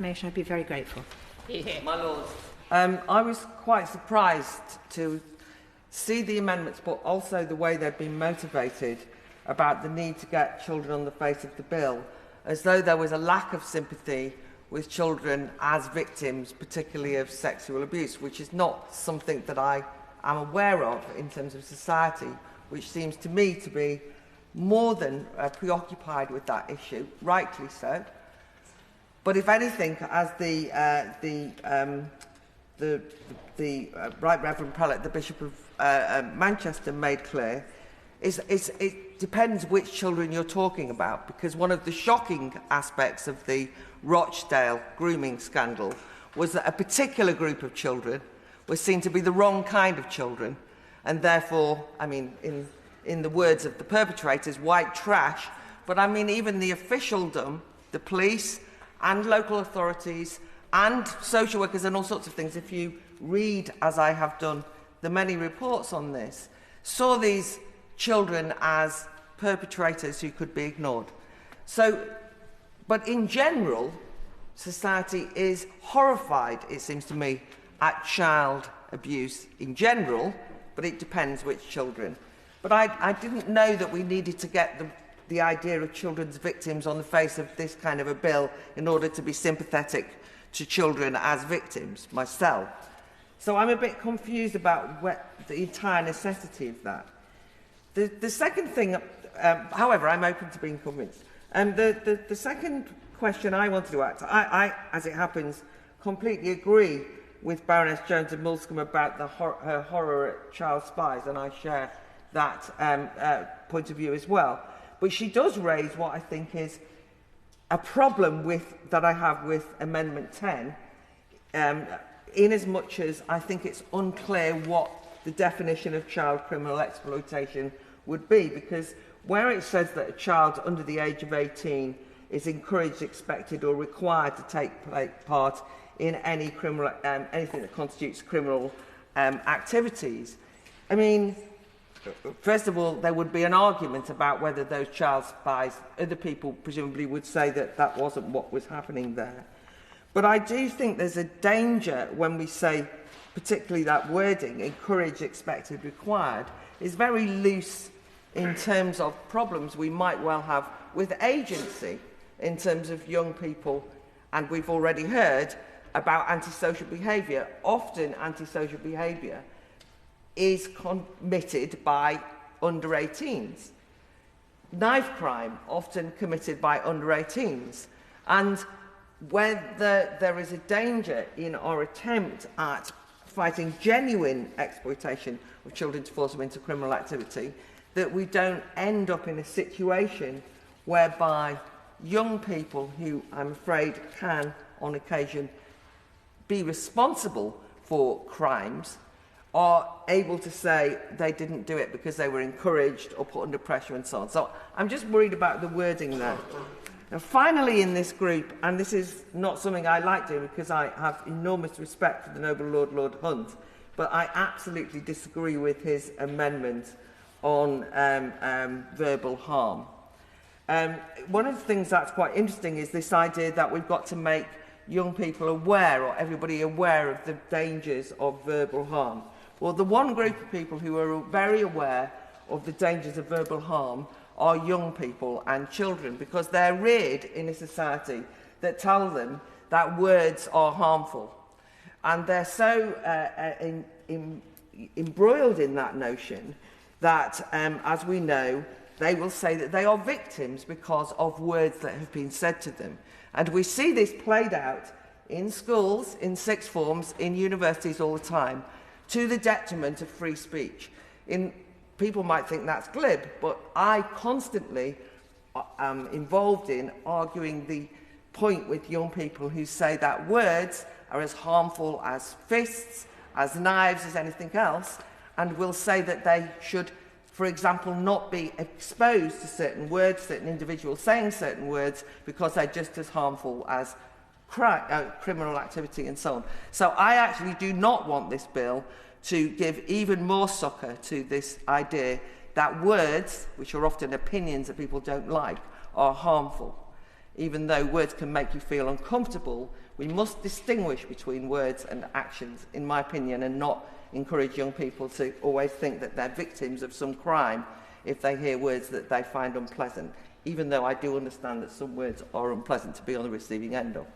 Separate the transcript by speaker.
Speaker 1: Information, I'd be very grateful.
Speaker 2: My Lords, I was quite surprised to see the amendments, but also the way they've been motivated about the need to get children on the face of the bill, as though there was a lack of sympathy with children as victims, particularly of sexual abuse, which is not something that I am aware of in terms of society, which seems to me to be more than preoccupied with that issue, rightly so. But if anything, as the Right Reverend Prelate, the Bishop of Manchester, made clear, it depends which children you're talking about, because one of the shocking aspects of the Rochdale grooming scandal was that a particular group of children was seen to be the wrong kind of children, and therefore, I mean, in the words of the perpetrators, white trash. But I mean, even the officialdom, the police and local authorities and social workers and all sorts of things, if you read, as I have done, the many reports on this, saw these children as perpetrators who could be ignored. So, but in general, society is horrified, it seems to me, at child abuse in general, but it depends which children. But I didn't know that we needed to get the idea of children's victims on the face of this kind of a bill in order to be sympathetic to children as victims myself. So I'm a bit confused about the entire necessity of that. The second thing, however, I'm open to being convinced. The second question I wanted to ask, I, as it happens, completely agree with Baroness Jones of Moulscombe about her horror at child spies, and I share that point of view as well. But she does raise what I think is a problem that I have with Amendment 10, in as much as I think it's unclear what the definition of child criminal exploitation would be, because where it says that a child under the age of 18 is encouraged, expected or required to take part in any criminal, anything that constitutes criminal activities, I mean, first of all, there would be an argument about whether those child spies, other people presumably would say that that wasn't what was happening there. But I do think there's a danger when we say, particularly that wording, encourage, expected, required, is very loose in terms of problems we might well have with agency in terms of young people. And we've already heard about antisocial behaviour. Often antisocial behaviour is committed by under 18s. Knife crime, often committed by under 18s. And whether there is a danger in our attempt at fighting genuine exploitation of children to force them into criminal activity, that we don't end up in a situation whereby young people who, I'm afraid, can, on occasion, be responsible for crimes are able to say they didn't do it because they were encouraged or put under pressure and so on. So I'm just worried about the wording there. Now, finally, in this group, and this is not something I like doing because I have enormous respect for the noble Lord Hunt, but I absolutely disagree with his amendment on verbal harm. One of the things that's quite interesting is this idea that we've got to make young people aware, or everybody aware, of the dangers of verbal harm. Well, the one group of people who are very aware of the dangers of verbal harm are young people and children, because they're reared in a society that tell them that words are harmful. And they're so embroiled in that notion that, as we know, they will say that they are victims because of words that have been said to them. And we see this played out in schools, in sixth forms, in universities all the time, to the detriment of free speech. People might think that's glib, but I constantly am involved in arguing the point with young people who say that words are as harmful as fists, as knives, as anything else, and will say that they should, for example, not be exposed to certain words, certain individuals saying certain words, because they're just as harmful as criminal activity and so on. So I actually do not want this bill to give even more succour to this idea that words, which are often opinions that people don't like, are harmful. Even though words can make you feel uncomfortable, We must distinguish between words and actions, in my opinion, and not encourage young people to always think that they're victims of some crime if they hear words that they find unpleasant, even though I do understand that some words are unpleasant to be on the receiving end of.